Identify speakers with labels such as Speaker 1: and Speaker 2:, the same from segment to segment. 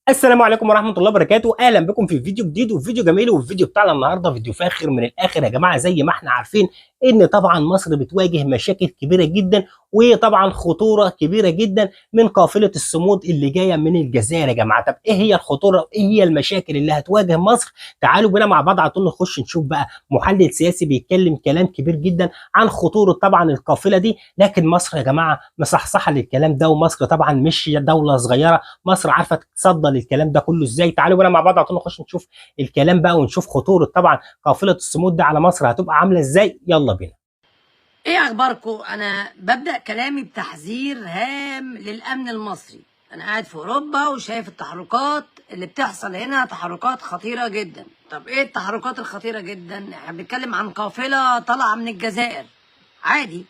Speaker 1: السلام عليكم ورحمة الله وبركاته. أهلا بكم في فيديو جديد وفيديو جميل. والفيديو بتاعنا النهاردة فيديو فاخر من الآخر يا جماعة. زي ما احنا عارفين إن طبعا مصر بتواجه مشاكل كبيرة جدا، وطبعا خطورة كبيرة جدا من قافلة الصمود اللي جاية من الجزائر يا جماعة. طب إيه هي الخطورة؟ إيه هي المشاكل اللي هتواجه مصر؟ تعالوا بينا مع بعض على طول نخش نشوف بقى محلل سياسي بيتكلم كلام كبير جدا عن خطورة طبعا القافلة دي. لكن مصر يا جماعة مصحصحة للكلام ده، ومصر طبعا مش دولة صغيرة. مصر عارفه تتصدى للكلام ده كله ازاي. تعالوا بقى مع بعض على طول نخش نشوف الكلام بقى، ونشوف خطوره طبعا قافله الصمود ده على مصر هتبقى عامله ازاي. يلا بينا.
Speaker 2: ايه اخباركم؟ انا ببدأ كلامي بتحذير هام للامن المصري. انا قاعد في اوروبا وشايف التحركات اللي بتحصل هنا، تحركات خطيرة جدا. طب ايه التحركات الخطيرة جدا؟ احنا بنتكلم عن قافلة طالعة من الجزائر عادي.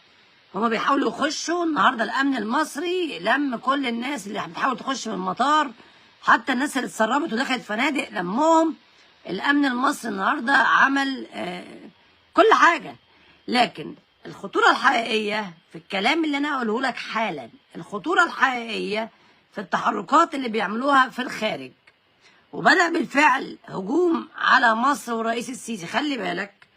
Speaker 2: هما بيحاولوا يخشوا النهارده. الامن المصري لم كل الناس اللي بتحاول تخش من المطار، حتى الناس اللي اتسربت ودخلت فنادق لمهم. الامن المصري النهارده عمل كل حاجة. لكن الخطورة الحقيقية في الكلام اللي أنا أقوله لك حالا، الخطورة الحقيقية في التحركات اللي بيعملوها في الخارج. وبدأ بالفعل هجوم على مصر والرئيس السيسي. خلي بالك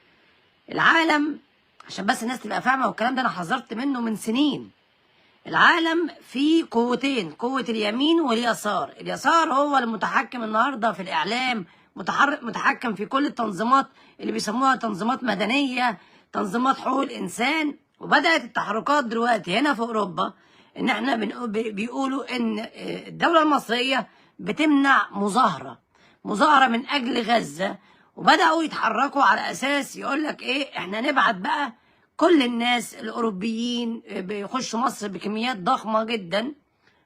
Speaker 2: العالم، عشان بس الناس تبقى فاهمة، والكلام ده أنا حذرت منه من سنين. العالم فيه قوتين، قوة اليمين واليسار. اليسار هو المتحكم النهاردة في الإعلام، متحكم في كل التنظيمات اللي بيسموها تنظيمات مدنية، تنظيمات حقوق الإنسان. وبدأت التحركات دلوقتي هنا في أوروبا إن إحنا بيقولوا إن الدولة المصرية بتمنع مظاهرة من أجل غزة. وبدأوا يتحركوا على أساس يقول لك إيه، إحنا نبعت بقى كل الناس الأوروبيين بيخشوا مصر بكميات ضخمة جدا،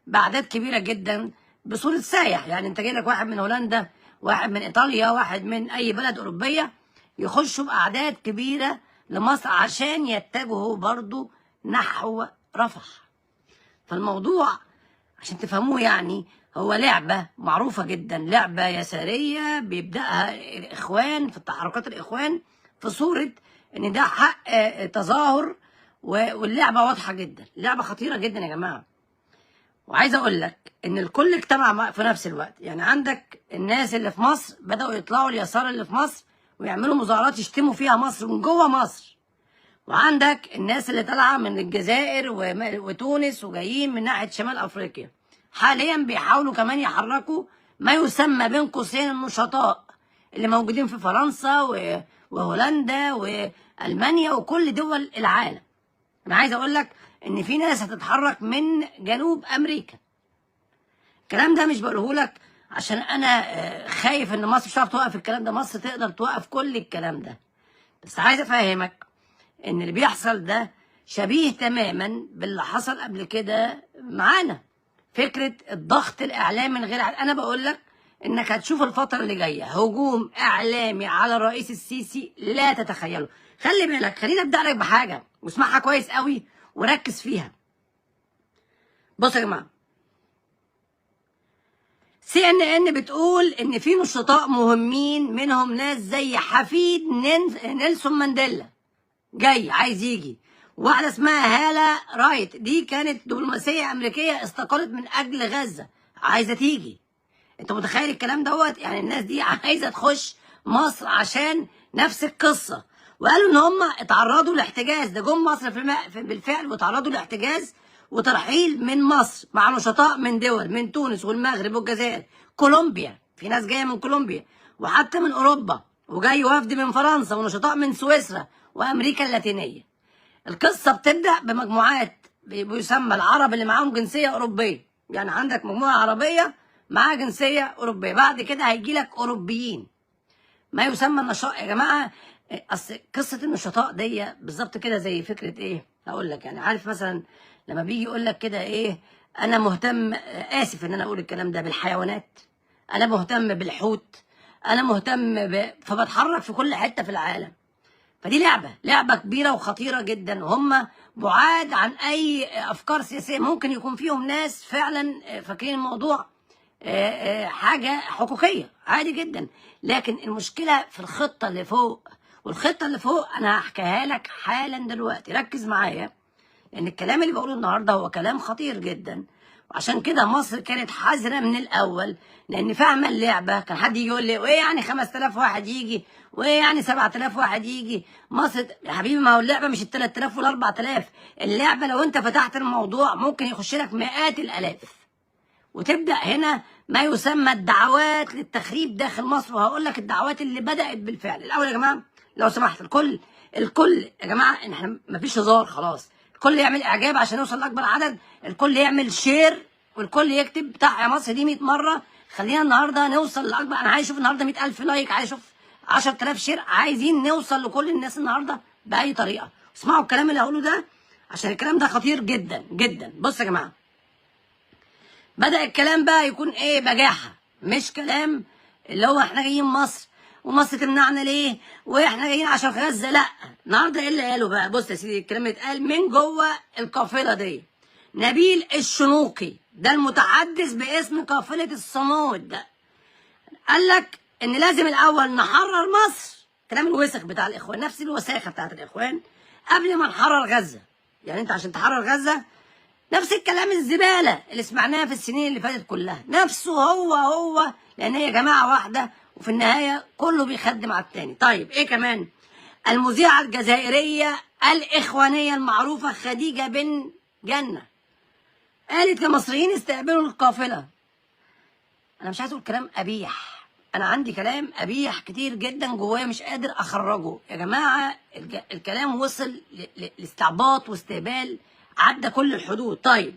Speaker 2: بأعداد كبيرة جدا، بصورة سايح. يعني أنت جاي لك واحد من هولندا، واحد من إيطاليا، واحد من أي بلد أوروبية، يخشوا بأعداد كبيرة لمصر عشان يتجهوا برضو نحو رفح. فالموضوع عشان تفهموه يعني هو لعبة معروفة جدا، لعبة يسارية بيبدأها الإخوان في التحركات، الإخوان في صورة إن ده حق تظاهر. واللعبة واضحة جدا، لعبة خطيرة جدا يا جماعة. وعايز أقول لك إن الكل اجتمع في نفس الوقت. يعني عندك الناس اللي في مصر بدأوا يطلعوا اليسار اللي في مصر ويعملوا مظاهرات يشتموا فيها مصر من جوه مصر. وعندك الناس اللي طالعة من الجزائر وتونس وجايين من ناحية شمال أفريقيا. حاليا بيحاولوا كمان يحركوا ما يسمى بين قوسين النشطاء اللي موجودين في فرنسا وهولندا وألمانيا وكل دول العالم. أنا عايز أقول لك إن في ناس هتتحرك من جنوب أمريكا. الكلام ده مش بقوله لك عشان أنا خايف إن مصر مش هتعرف توقف الكلام ده. مصر تقدر توقف كل الكلام ده. بس عايز أفهمك إن اللي بيحصل ده شبيه تماما باللي حصل قبل كده معانا. فكرة الضغط الإعلامي من غير أنا بقول لك إنك هتشوف الفترة اللي جاية هجوم إعلامي على الرئيس السيسي لا تتخيله. خلي بالك، خليني أبدأ لك بحاجة واسمعها كويس قوي وركز فيها. بص يا جماعة، CNN بتقول إن في نشطاء مهمين، منهم ناس زي حفيد نيلسون مانديلا جاي عايز يجي. واحدة اسمها هالة رايت، دي كانت دبلوماسية أمريكية استقالت من أجل غزة، عايزة تيجي. أنت متخيل الكلام دوت؟ يعني الناس دي عايزة تخش مصر عشان نفس القصة. وقالوا إن هم اتعرضوا لاحتجاز. ده جم مصر بالفعل واتعرضوا لاحتجاز وترحيل من مصر مع نشطاء من دول، من تونس والمغرب والجزائر، كولومبيا. في ناس جاية من كولومبيا وحتى من أوروبا، وجاي وفد من فرنسا ونشطاء من سويسرا وأمريكا اللاتينية. القصة بتبدأ بمجموعات بيسمى العرب اللي معاهم جنسية أوروبية. يعني عندك مجموعة عربية معاها جنسية أوروبية، بعد كده هيجي لك أوروبيين، ما يسمى النشاط يا جماعة. أصل قصة النشطاء دي بالظبط كده زي فكرة إيه؟ هقول لك. يعني عارف مثلا لما بيجي يقول لك كده إيه، أنا مهتم، آسف إن أنا أقول الكلام ده، بالحيوانات، أنا مهتم بالحوت، أنا مهتم فبتحرك في كل حتة في العالم. فدي لعبة كبيرة وخطيرة جدا. وهم بعاد عن أي أفكار سياسية. ممكن يكون فيهم ناس فعلا فاكرين الموضوع حاجة حقوقية عادي جدا، لكن المشكلة في الخطة اللي فوق. والخطة اللي فوق أنا هحكيها لك حالا دلوقتي. ركز معايا، لأن الكلام اللي بقوله النهاردة هو كلام خطير جدا، وعشان كده مصر كانت حذرة من الأول، لأن فاهمة اللعبة. كان حد يجي يقول لي وإيه يعني 5000 واحد يجي، وإيه يعني 7000 واحد يجي مصر؟ يا حبيبي ما هو اللعبة مش ال 3000 وال 4000، اللعبة لو أنت فتحت الموضوع ممكن يخش لك مئات الآلاف، وتبدأ هنا ما يسمى الدعوات للتخريب داخل مصر. وهقول لك الدعوات اللي بدأت بالفعل. الأول يا جماعة لو سمحت، الكل يا جماعة، احنا مفيش هزار خلاص. الكل يعمل إعجاب عشان يوصل لأكبر عدد، الكل يعمل شير، والكل يكتب تحيا مصر دي 100 مرة. خلينا النهارده نوصل لأكبر. أنا عايز أشوف النهارده 100000 لايك، عايز أشوف 10000 شير، عايزين نوصل لكل الناس النهارده بأي طريقة. اسمعوا الكلام اللي هقوله ده عشان الكلام ده خطير جدا جدا. بص يا جماعة، بدأ الكلام بقى يكون ايه؟ بجاحة، مش كلام اللي هو احنا جايين مصر ومصر تمنعنا ليه واحنا جايين عشان غزة. لا، النهارده ايه اللي قاله بقى؟ بص يا سيدي، الكلام اللي اتقال من جوه القافلة دي. نبيل الشنوقي ده المتحدث باسم قافلة الصمود ده قال لك ان لازم الاول نحرر مصر، كلام الوسخ بتاع الاخوان، نفس الوساخة بتاعت الاخوان، قبل ما نحرر غزة. يعني انت عشان تحرر غزة نفس الكلام الزبالة اللي سمعناه في السنين اللي فاتت كلها، نفسه هو، لأن هي جماعة واحدة وفي النهاية كله بيخدم على التاني. طيب إيه كمان؟ المذيعة الجزائرية الإخوانية المعروفة خديجة بن جنة قالت لمصريين استقبلوا القافلة. أنا مش عايز أقول كلام قبيح، أنا عندي كلام قبيح كتير جدا جوايا مش قادر أخرجه يا جماعة. الكلام وصل لاستعباط واستهبال عدى كل الحدود. طيب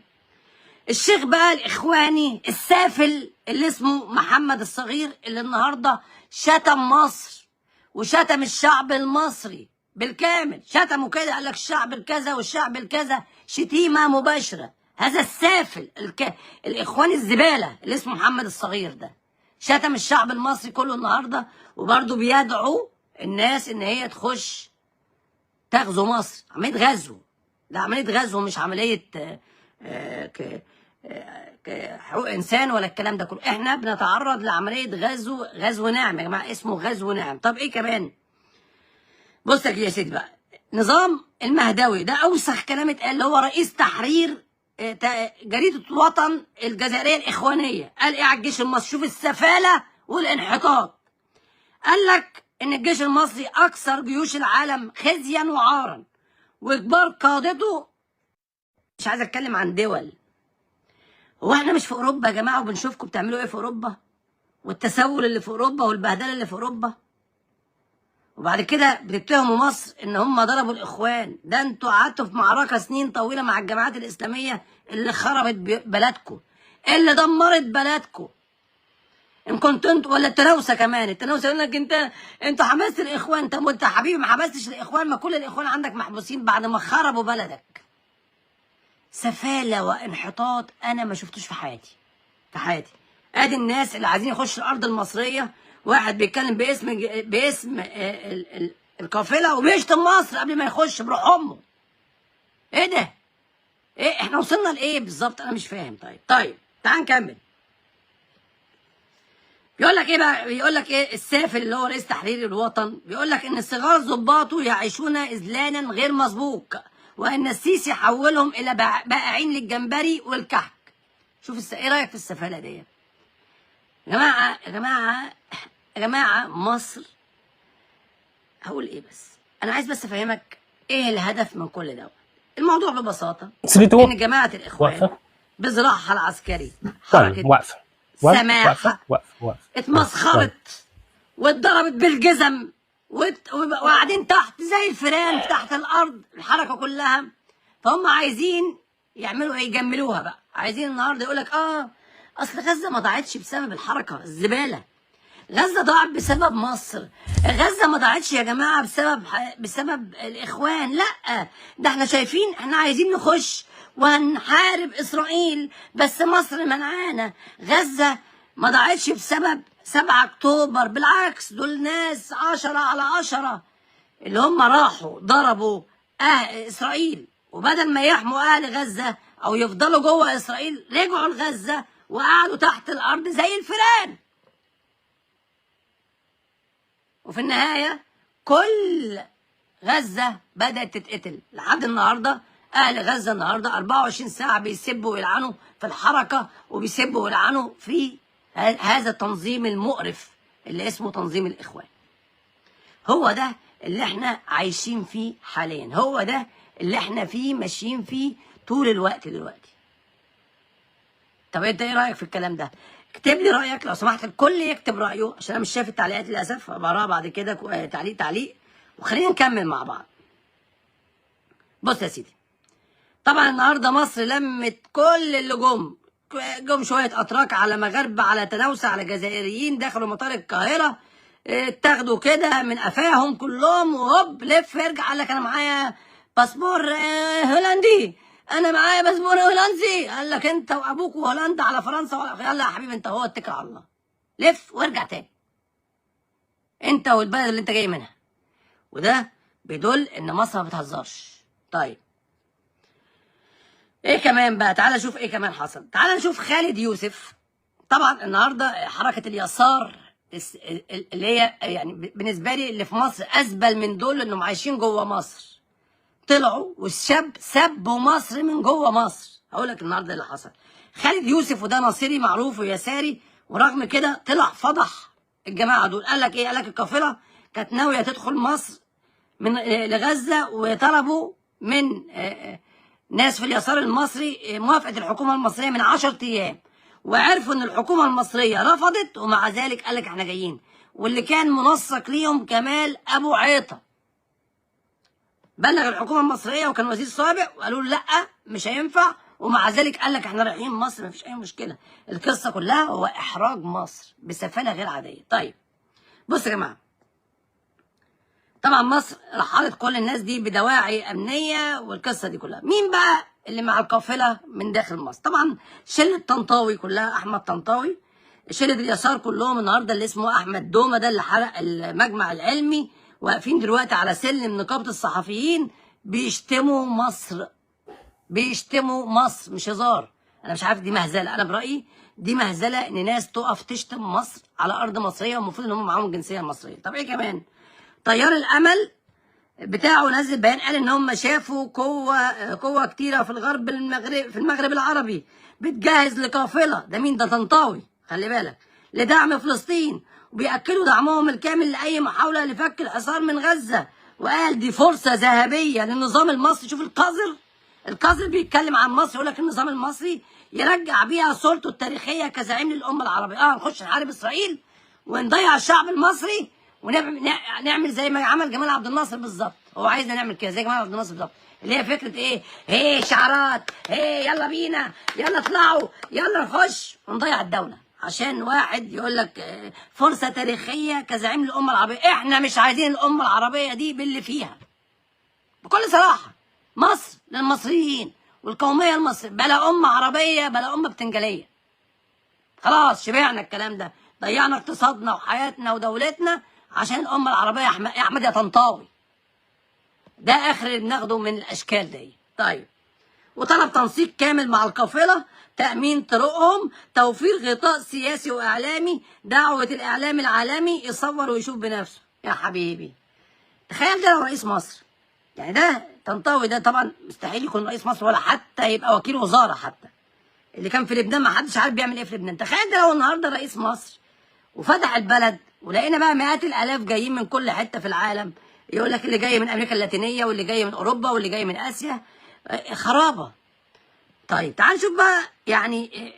Speaker 2: الشيخ بقى الإخواني السافل اللي اسمه محمد الصغير، اللي النهارده شتم مصر وشتم الشعب المصري بالكامل، شتمه كده، قال لك الشعب الكذا والشعب الكذا، شتيمة مباشرة. هذا السافل الإخواني الزبالة اللي اسمه محمد الصغير ده شتم الشعب المصري كله النهارده، وبرضه بيدعو الناس إن هي تخش تغزو مصر. عملية غزو، ده عملية غزو مش عملية حقوق إنسان ولا الكلام ده كله. إحنا بنتعرض لعملية غزو ناعم يا جماعة، اسمه غزو ناعم. طب إيه كمان؟ بص يا سيدي بقى، نظام المهدوي ده أوسخ كلام اتقال، اللي هو رئيس تحرير جريدة الوطن الجزائرية الإخوانية، قال إيه على الجيش المصري؟ شوف السفالة والانحطاط. قال لك إن الجيش المصري أكثر جيوش العالم خزيا وعارا، وكبار قادته، مش عايز اتكلم عن دول. هو احنا مش في اوروبا يا جماعه وبنشوفكم بتعملوا ايه في اوروبا، والتسول اللي في اوروبا والبهدله اللي في اوروبا، وبعد كده بتتهموا مصر ان هم ضربوا الاخوان؟ ده انتوا قعدتوا في معركه سنين طويله مع الجماعات الاسلاميه اللي خربت بلدكم، اللي دمرت بلدكم. ان كنت انتوا ولا التناوسه كمان، التناوسه يقول لك انت حمست الاخوان. طب وانت يا حبيبي ما حمستش الاخوان، ما كل الاخوان عندك محبوسين بعد ما خربوا بلدك. سفالة وانحطاط أنا ما شفتوش في حياتي. ادي الناس اللي عايزين يخشوا الارض المصريه، واحد بيتكلم باسم القافله وبيشتم مصر قبل ما يخش بروح امه. ايه ده؟ ايه احنا وصلنا لايه بالظبط؟ انا مش فاهم. طيب تعال نكمل. بيقول لك ايه بقى؟ بيقول لك ايه السافل اللي هو رئيس تحرير الوطن، بيقول لك ان صغار ضباطه يعيشون اذلالا غير مسبوق، وان السيسي حولهم الى بائعين للجمبري والكحك. شوف ايه رايك في السفاله دي يا جماعه؟ مصر، هقول ايه بس؟ انا عايز بس افهمك ايه الهدف من كل ده. الموضوع ببساطه ان جماعه الاخوان بذراعها العسكري حركه سماحه اتمسخرت واتضربت بالجزم وقاعدين تحت زي الفيران تحت الارض الحركه كلها. فهم عايزين يعملوا ايه؟ يجملوها بقى. عايزين النهارده يقول لك اصل غزه ما ضاعتش بسبب الحركه الزباله، غزه ضاعت بسبب مصر. غزه ما ضاعتش يا جماعه بسبب الاخوان، لا، ده احنا شايفين احنا عايزين نخش وهنحارب اسرائيل بس مصر منعانا. غزه ما ضاعتش بسبب 7 اكتوبر، بالعكس دول ناس 10 على 10 اللي هم راحوا ضربوا اسرائيل، وبدل ما يحموا اهل غزه او يفضلوا جوه اسرائيل رجعوا لغزه وقعدوا تحت الارض زي الفيران. وفي النهايه كل غزه بدات تتقتل لحد النهارده. اهل غزه النهارده 24 ساعه بيسبوا ويلعنوا في الحركه، وبيسبوا ويلعنوا في هذا التنظيم المقرف اللي اسمه تنظيم الاخوان. هو ده اللي احنا عايشين فيه حاليا، هو ده اللي احنا فيه ماشيين فيه طول الوقت دلوقتي. طب انت ايه رايك في الكلام ده؟ اكتب لي رايك لو سمحت، الكل يكتب رايه عشان انا مش شايف التعليقات للاسف، بقراها بعد كده تعليق، وخلينا نكمل مع بعض. بص يا سيدي، طبعا النهارده مصر لمت كل اللي جم شويه اتراك على مغاربه على تناوسه على جزائريين دخلوا مطار القاهره، اتاخدوا كده من قفاهم كلهم وهوب لف ارجع، قال لك انا معايا باسبور هولندي، انا معايا باسبور هولندي. قال لك انت وابوك وهولندا على فرنسا، يلا يا حبيبي انت هو اتكل على الله، لف وارجع تاني انت والبلد اللي انت جاي منها. وده بيدل ان مصر ما بتهزرش. طيب ايه كمان بقى؟ تعالى نشوف ايه كمان حصل. تعالى نشوف خالد يوسف. طبعا النهارده حركه اليسار اللي هي يعني بالنسبه لي اللي في مصر ازبل من دول انهم عايشين جوه مصر، طلعوا والشاب سبوا مصر من جوه مصر. هقول لك النهارده اللي حصل. خالد يوسف وده ناصري معروف ويساري، ورغم كده طلع فضح الجماعه دول. قال لك ايه؟ قال لك القافله كانت ناويه تدخل مصر من لغزه، وطلبوا من ناس في اليسار المصري موافقه الحكومه المصريه من 10 ايام، وعرفوا ان الحكومه المصريه رفضت، ومع ذلك قال لك احنا جايين. واللي كان منسق ليهم كمال ابو عيطه بلغ الحكومه المصريه وكان وزير سابق وقالوا له لا مش هينفع، ومع ذلك قال لك احنا رايحين مصر مفيش اي مشكله. القصه كلها هو احراج مصر بسفاله غير عاديه. طيب بصوا يا جماعه، طبعا مصر رحلت كل الناس دي بدواعي امنيه والقصه دي كلها. مين بقى اللي مع القافله من داخل مصر؟ طبعا شله طنطاوي كلها، احمد طنطاوي، شله اليسار كلهم النهارده اللي اسمه احمد دومه ده اللي حرق المجمع العلمي، واقفين دلوقتي على سلم نقابه الصحفيين بيشتموا مصر، بيشتموا مصر، مش هزار. انا مش عارف، دي مهزله. انا برايي دي مهزله ان ناس تقف تشتم مصر على ارض مصريه، والمفروض ان هم معاهم الجنسيه المصريه. طب ايه كمان؟ طيار الامل بتاعه نزل بيان قال ان هم شافوا قوه كتيره في الغرب المغرب، في المغرب العربي بتجهز لقافله. ده مين؟ ده طنطاوي، خلي بالك، لدعم فلسطين، وبيأكدوا دعمهم الكامل لاي محاوله لفك الحصار من غزه. وقال دي فرصه ذهبيه للنظام المصري. شوف القذر بيتكلم عن مصر، يقول لك النظام المصري يرجع بيها صورته التاريخيه كزعيم للامه العربيه. نخش نحارب اسرائيل ونضيع الشعب المصري ونعمل زي ما عمل جمال عبد الناصر بالظبط. هو عايزنا نعمل كده زي جمال عبد الناصر بالظبط، اللي هي فكره ايه شعارات، يلا بينا، يلا اطلعوا، يلا نخش ونضيع الدوله عشان واحد يقول لك فرصه تاريخيه كزعيم للامه العربيه. احنا مش عايزين الامه العربيه دي باللي فيها بكل صراحه. مصر للمصريين والقوميه المصريه، بلا امه عربيه بلا امه بتنجليه. خلاص شبعنا الكلام ده، ضيعنا اقتصادنا وحياتنا ودولتنا عشان الامه العربيه. يا احمد يا طنطاوي، ده اخر اللي بناخده من الاشكال دي. طيب، وطلب تنسيق كامل مع القافله، تامين طرقهم، توفير غطاء سياسي واعلامي، دعوه الاعلام العالمي يصور ويشوف بنفسه. يا حبيبي تخيل ده لو رئيس مصر، يعني ده طنطاوي ده طبعا مستحيل يكون رئيس مصر ولا حتى يبقى وكيل وزاره، حتى اللي كان في لبنان ما حدش عارف بيعمل ايه في لبنان. تخيل ده لو النهارده رئيس مصر وفتح البلد، ولقينا بقى مئات الالاف جايين من كل حته في العالم، يقول لك اللي جاي من امريكا اللاتينيه واللي جاي من اوروبا واللي جاي من اسيا، خرابه. طيب تعال نشوف بقى يعني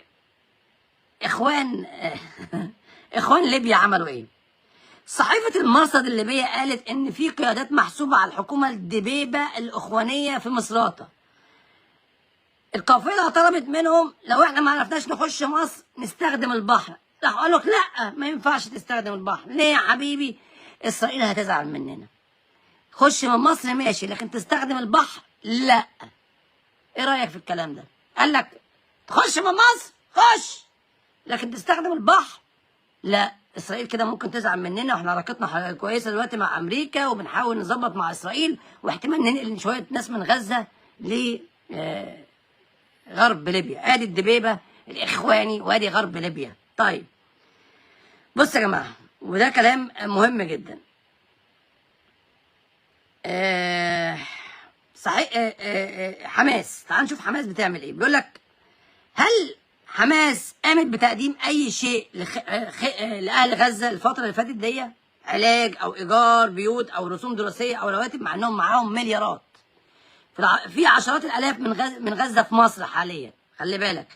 Speaker 2: اخوان اخوان ليبيا عملوا ايه. صحيفه المرصد الليبيه قالت ان في قيادات محسوبه على الحكومه الدبيبه الاخوانيه في مصراتة. القافله طلبت منهم لو احنا ما عرفناش نخش مصر نستخدم البحر، راح قال لك لا ما ينفعش تستخدم البحر. ليه يا حبيبي؟ اسرائيل هتزعل مننا. خش من مصر ماشي، لكن تستخدم البحر لا. ايه رايك في الكلام ده؟ قال لك تخش من مصر خش، لكن تستخدم البحر لا. اسرائيل كده ممكن تزعل مننا، واحنا علاقتنا كويسه دلوقتي مع امريكا وبنحاول نظبط مع اسرائيل، واحتمال ننقل شويه ناس من غزه ل غرب ليبيا. ادي الدبيبه الاخواني وادي غرب ليبيا. طيب بص يا جماعه، وده كلام مهم جدا. صحيح. حماس، تعال نشوف حماس بتعمل ايه. بيقول لك هل حماس قامت بتقديم اي شيء لاهل غزه الفتره اللي فاتت دي؟ علاج او ايجار بيوت او رسوم دراسيه او رواتب، مع انهم معاهم مليارات. في عشرات الالاف من غزه في مصر حاليا، خلي بالك،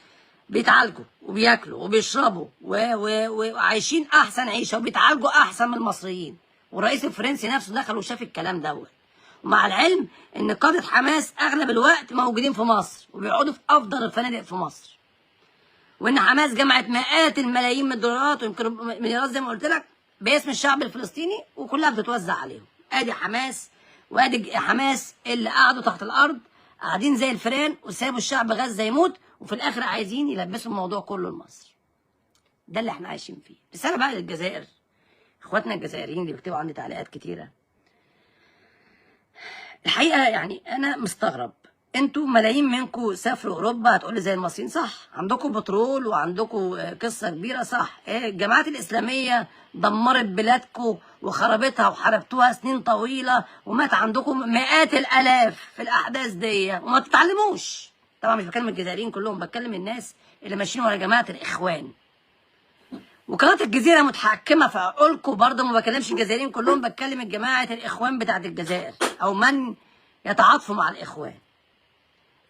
Speaker 2: بيتعالجوا وبياكلوا وبيشربوا وعايشين احسن عيشه وبيتعالجوا احسن من المصريين. والرئيس الفرنسي نفسه دخل وشاف الكلام دوت. ومع العلم ان قاده حماس اغلب الوقت موجودين في مصر وبيقعدوا في افضل الفنادق في مصر. وان حماس جمعت مئات الملايين من الدولارات ويمكن مليارات زي ما قلت لك باسم الشعب الفلسطيني، وكلها بتتوزع عليهم. ادي حماس، وادي حماس اللي قعدوا تحت الارض قاعدين زي الفئران وسابوا الشعب غزه يموت، وفي الاخر عايزين يلبسوا الموضوع كله لمصر. ده اللي احنا عايشين فيه. رساله بقى للجزائر، اخواتنا الجزائريين اللي بيكتبوا عندي تعليقات كتيره. الحقيقه يعني انا مستغرب، انتوا ملايين منكم سافروا اوروبا، هتقولي زي المصريين، صح، عندكم بترول وعندكم قصه كبيره، صح. الجماعات الاسلاميه دمرت بلادكم وخربتها وحاربتوها سنين طويله ومات عندكم مئات الالاف في الاحداث دي وما تتعلموش. طبعا مش بكلم الجزائريين كلهم، بتكلم الناس اللي ماشيين ورا جماعه الاخوان. وقناه الجزيره متحكمه في عقولكم برضه، ما بكلمش الجزائريين كلهم، بتكلم جماعه الاخوان بتاعت الجزائر او من يتعاطفوا مع الاخوان.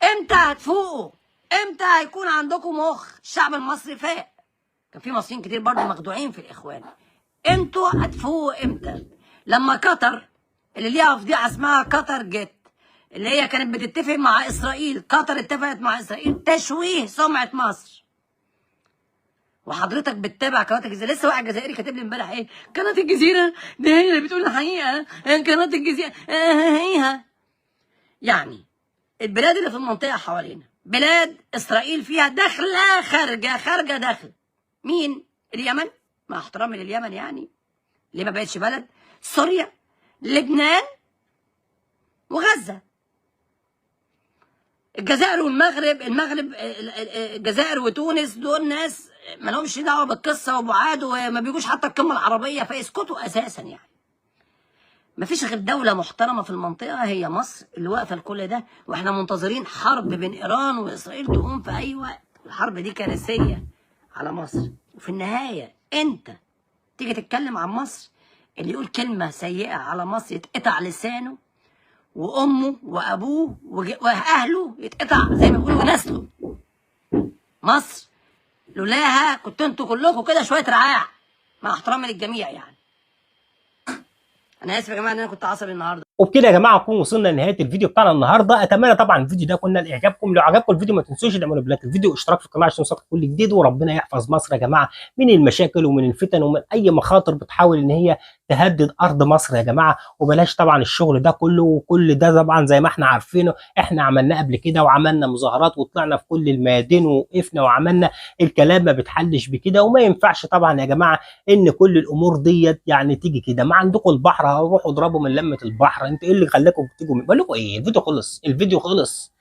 Speaker 2: امتى هتفوقوا؟ امتى هيكون عندكم مخ؟ الشعب المصري فاق. كان في مصريين كتير برضه مخدوعين في الاخوان. انتوا هتفوقوا امتى؟ لما قطر اللي ليها فضيحه اسمها قطر جت، اللي هي كانت بتتفق مع اسرائيل، قطر اتفقت مع اسرائيل تشويه سمعه مصر. وحضرتك بتتابع قناه الجزيره. لسه واحد جزائري كاتب لي امبارح ايه؟ قناه الجزيره دي هي اللي بتقول الحقيقه، قناه الجزيره هيها. يعني البلاد اللي في المنطقه حوالينا بلاد اسرائيل فيها داخله خارجه، خارجه داخل. مين؟ اليمن، مع احترامي لليمن يعني ليه ما بقتش بلد، سوريا، لبنان، وغزه. الجزائر والمغرب، الجزائر وتونس دول ناس ما لهمش دعوه بالقصه وبعاد وما بيجوش حتى القمه العربيه، فيسكتوا اساسا. يعني ما فيش غير دوله محترمه في المنطقه هي مصر اللي واقفه لكل ده، واحنا منتظرين حرب بين ايران واسرائيل تقوم في اي وقت. الحرب دي كارثيه على مصر، وفي النهايه انت تيجي تتكلم عن مصر، اللي يقول كلمه سيئه على مصر يتقطع لسانه وامه وابوه واهله يتقطع زي ما بيقولوا نسله. مصر لولاها كنت انتوا كلكم كده شويه رعاع، مع احترامي للجميع. يعني انا اسف يا جماعه ان انا كنت عصبي النهارده.
Speaker 1: وبكده يا جماعه نكون وصلنا لنهايه الفيديو بتاعنا النهارده. اتمنى طبعا الفيديو ده يكون نال اعجابكم. لو عجبكم الفيديو ما تنسوش تعملوا لايك الفيديو واشتراك في القناه عشان يوصلكم كل جديد. وربنا يحفظ مصر يا جماعه من المشاكل ومن الفتن ومن اي مخاطر بتحاول ان هي تهدد ارض مصر يا جماعه. وبلاش طبعا الشغل ده كله، وكل ده طبعا زي ما احنا عارفينه احنا عملناه قبل كده، وعملنا مظاهرات وطلعنا في كل الميادين ووقفنا وعملنا. الكلام ما بتحلش بكده، وما ينفعش طبعا يا جماعه ان كل الامور ديت يعني تيجي كده. ما عندكم البحر، روحوا اضربوا من لمه البحر. انت ايه اللي خلاكم تيجوا؟ بقول لكم ايه، الفيديو خلص، الفيديو خلص.